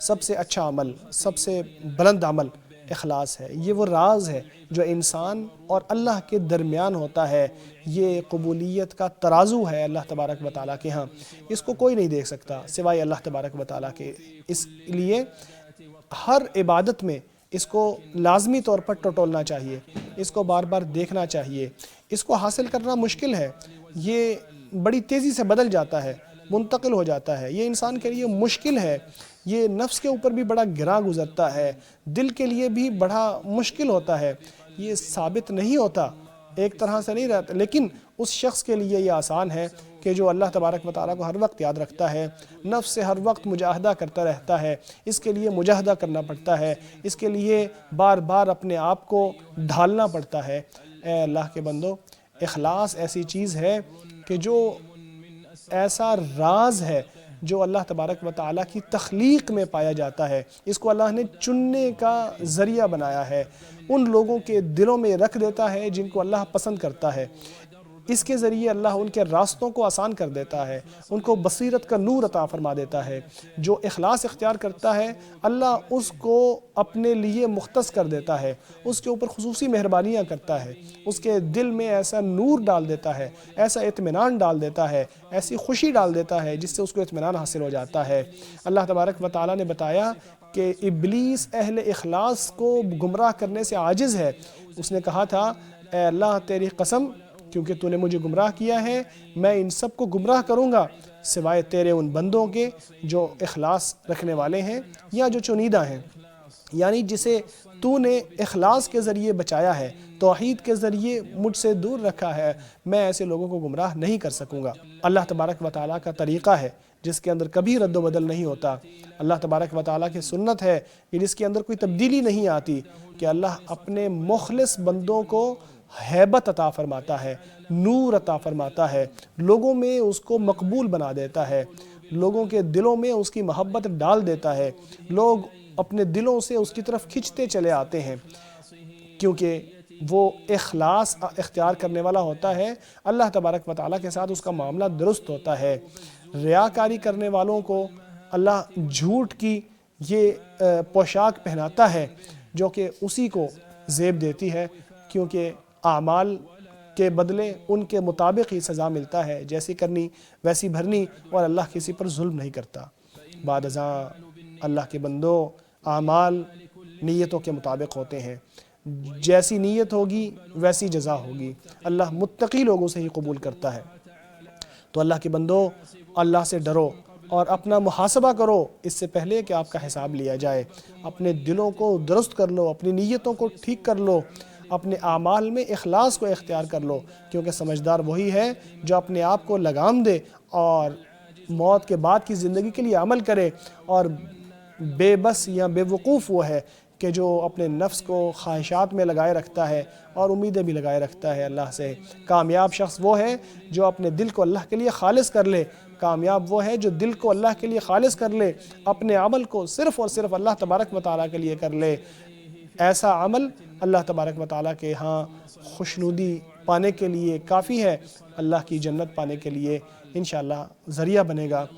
سب سے اچھا عمل، سب سے بلند عمل اخلاص ہے۔ یہ وہ راز ہے جو انسان اور اللہ کے درمیان ہوتا ہے۔ یہ قبولیت کا ترازو ہے اللہ تبارک و تعالیٰ کے ہاں، اس کو کوئی نہیں دیکھ سکتا سوائے اللہ تبارک و تعالیٰ کے۔ اس لیے ہر عبادت میں اس کو لازمی طور پر ٹٹولنا چاہیے، اس کو بار بار دیکھنا چاہیے۔ اس کو حاصل کرنا مشکل ہے، یہ بڑی تیزی سے بدل جاتا ہے، منتقل ہو جاتا ہے، یہ انسان کے لیے مشکل ہے، یہ نفس کے اوپر بھی بڑا گراں گزرتا ہے، دل کے لیے بھی بڑا مشکل ہوتا ہے، یہ ثابت نہیں ہوتا، ایک طرح سے نہیں رہتا، لیکن اس شخص کے لیے یہ آسان ہے کہ جو اللہ تبارک و تعالیٰ کو ہر وقت یاد رکھتا ہے، نفس سے ہر وقت مجاہدہ کرتا رہتا ہے۔ اس کے لیے مجاہدہ کرنا پڑتا ہے، اس کے لیے بار بار اپنے آپ کو ڈھالنا پڑتا ہے۔ اے اللہ کے بندو، اخلاص ایسی چیز ہے کہ جو ایسا راز ہے جو اللہ تبارک و تعالیٰ کی تخلیق میں پایا جاتا ہے۔ اس کو اللہ نے چننے کا ذریعہ بنایا ہے، ان لوگوں کے دلوں میں رکھ دیتا ہے جن کو اللہ پسند کرتا ہے۔ اس کے ذریعے اللہ ان کے راستوں کو آسان کر دیتا ہے، ان کو بصیرت کا نور عطا فرما دیتا ہے۔ جو اخلاص اختیار کرتا ہے اللہ اس کو اپنے لیے مختص کر دیتا ہے، اس کے اوپر خصوصی مہربانیاں کرتا ہے، اس کے دل میں ایسا نور ڈال دیتا ہے، ایسا اطمینان ڈال دیتا ہے، ایسی خوشی ڈال دیتا ہے جس سے اس کو اطمینان حاصل ہو جاتا ہے۔ اللہ تبارک و تعالیٰ نے بتایا کہ ابلیس اہل اخلاص کو گمراہ کرنے سے عاجز ہے۔ اس نے کہا تھا اے اللہ تیری قسم، کیونکہ تو نے مجھے گمراہ کیا ہے، میں ان سب کو گمراہ کروں گا سوائے تیرے ان بندوں کے جو اخلاص رکھنے والے ہیں یا جو چنیدہ ہیں، یعنی جسے تو نے اخلاص کے ذریعے بچایا ہے، توحید کے ذریعے مجھ سے دور رکھا ہے، میں ایسے لوگوں کو گمراہ نہیں کر سکوں گا۔ اللہ تبارک و تعالیٰ کا طریقہ ہے جس کے اندر کبھی رد و بدل نہیں ہوتا، اللہ تبارک و تعالیٰ کی سنت ہے کہ جس کے اندر کوئی تبدیلی نہیں آتی، کہ اللہ اپنے مخلص بندوں کو ہیبت عطا فرماتا ہے، نور عطا فرماتا ہے، لوگوں میں اس کو مقبول بنا دیتا ہے، لوگوں کے دلوں میں اس کی محبت ڈال دیتا ہے، لوگ اپنے دلوں سے اس کی طرف کھنچتے چلے آتے ہیں، کیونکہ وہ اخلاص اختیار کرنے والا ہوتا ہے۔ اللہ تبارک و تعالیٰ کے ساتھ اس کا معاملہ درست ہوتا ہے۔ ریاکاری کرنے والوں کو اللہ جھوٹ کی یہ پوشاک پہناتا ہے جو کہ اسی کو زیب دیتی ہے، کیونکہ اعمال کے بدلے ان کے مطابق ہی سزا ملتا ہے، جیسی کرنی ویسی بھرنی، اور اللہ کسی پر ظلم نہیں کرتا۔ بعد ازاں اللہ کے بندوں، اعمال نیتوں کے مطابق ہوتے ہیں، جیسی نیت ہوگی ویسی جزا ہوگی، اللہ متقی لوگوں سے ہی قبول کرتا ہے۔ تو اللہ کے بندوں، اللہ سے ڈرو اور اپنا محاسبہ کرو اس سے پہلے کہ آپ کا حساب لیا جائے۔ اپنے دلوں کو درست کر لو، اپنی نیتوں کو ٹھیک کر لو، اپنے اعمال میں اخلاص کو اختیار کر لو، کیونکہ سمجھدار وہی ہے جو اپنے آپ کو لگام دے اور موت کے بعد کی زندگی کے لیے عمل کرے، اور بے بس یا بے وقوف وہ ہے کہ جو اپنے نفس کو خواہشات میں لگائے رکھتا ہے اور امیدیں بھی لگائے رکھتا ہے اللہ سے۔ کامیاب شخص وہ ہے جو اپنے دل کو اللہ کے لیے خالص کر لے، کامیاب وہ ہے جو دل کو اللہ کے لیے خالص کر لے، اپنے عمل کو صرف اور صرف اللہ تبارک و تعالیٰ کے لیے کر لے۔ ایسا عمل اللہ تبارک و تعالیٰ کے ہاں خوشنودی پانے کے لیے کافی ہے، اللہ کی جنت پانے کے لیے انشاءاللہ ذریعہ بنے گا۔